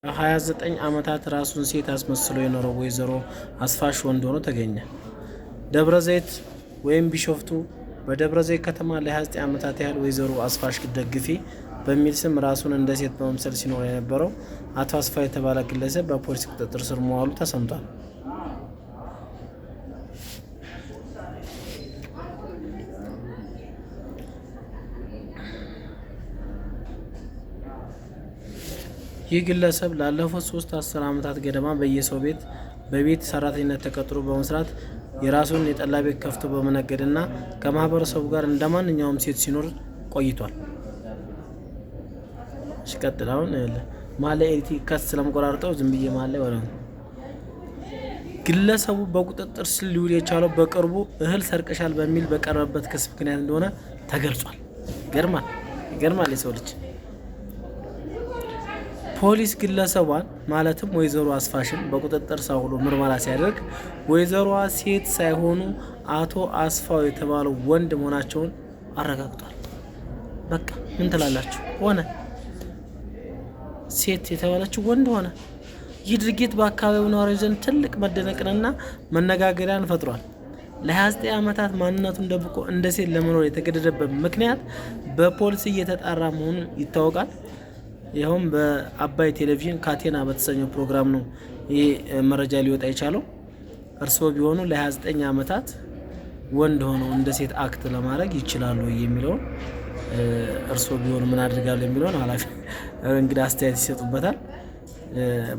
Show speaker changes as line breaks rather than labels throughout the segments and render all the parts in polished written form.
29 ዓመታት ራሱን ሴት አስመስሎ የኖረው ወይዘሮ አስፋሽ ወንድ ሆኖ ተገኘ። ደብረ ዘይት ወይም ቢሾፍቱ በደብረ ዘይት ከተማ ለ29 ዓመታት ያህል ወይዘሮ አስፋሽ ደግፌ በሚል ስም ራሱን እንደ ሴት በመምሰል ሲኖር የነበረው አቶ አስፋው የተባለ ግለሰብ በፖሊስ ቁጥጥር ስር መዋሉ ተሰምቷል። ይህ ግለሰብ ላለፉት 3 ዓመታት ገደማ በየሰው ቤት በቤት ሰራተኝነት ተቀጥሮ በመስራት የራሱን የጠላ ቤት ከፍቶ በመነገድና ከማህበረሰቡ ጋር እንደማንኛውም ሴት ሲኖር ቆይቷል። ሽቀጥላውን ማለ ኤቲ ከስ ስለምቆራርጠው ዝም ብዬ ማለ ወራ ግለሰቡ በቁጥጥር ስር ሊውል የቻለው በቅርቡ እህል ሰርቀሻል በሚል በቀረበበት ክስ ምክንያት እንደሆነ ተገልጿል። ገርማል የሰው ልጅ ፖሊስ ግለሰቧን ማለትም ወይዘሮ አስፋሽን በቁጥጥር ስር አውሎ ምርመራ ሲያደርግ ወይዘሮዋ ሴት ሳይሆኑ አቶ አስፋው የተባለው ወንድ መሆናቸውን አረጋግጧል። በቃ ምን ትላላችሁ? ሆነ ሴት የተባለችው ወንድ ሆነ። ይህ ድርጊት በአካባቢው ነዋሪዎች ዘንድ ትልቅ መደነቅንና መነጋገሪያን ፈጥሯል። ለ29 ዓመታት ማንነቱን ደብቆ እንደ ሴት ለመኖር የተገደደበት ምክንያት በፖሊስ እየተጣራ መሆኑ ይታወቃል። ይኸውም በአባይ ቴሌቪዥን ካቴና በተሰኘው ፕሮግራም ነው ይህ መረጃ ሊወጣ የቻለው። እርስዎ ቢሆኑ ለ29 ዓመታት ወንድ ሆነው እንደ ሴት አክት ለማድረግ ይችላሉ የሚለውን እርስዎ ቢሆኑ ምን አድርጋሉ የሚለውን ኃላፊ እንግዲህ አስተያየት ይሰጡበታል።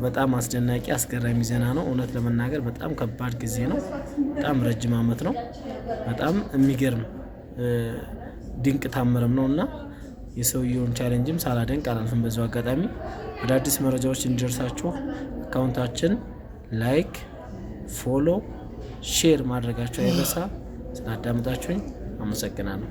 በጣም አስደናቂ አስገራሚ ዜና ነው። እውነት ለመናገር በጣም ከባድ ጊዜ ነው። በጣም ረጅም ዓመት ነው። በጣም የሚገርም ድንቅ ታምርም ነውና የሰውየውን ቻሌንጅም ሳላደንቅ አላልፍም። በዛው አጋጣሚ አዳዲስ መረጃዎች እንዲደርሳችሁ አካውንታችን ላይክ፣ ፎሎ፣ ሼር ማድረጋችሁ አይረሳ። ስላዳመጣችሁኝ አመሰግናለሁ።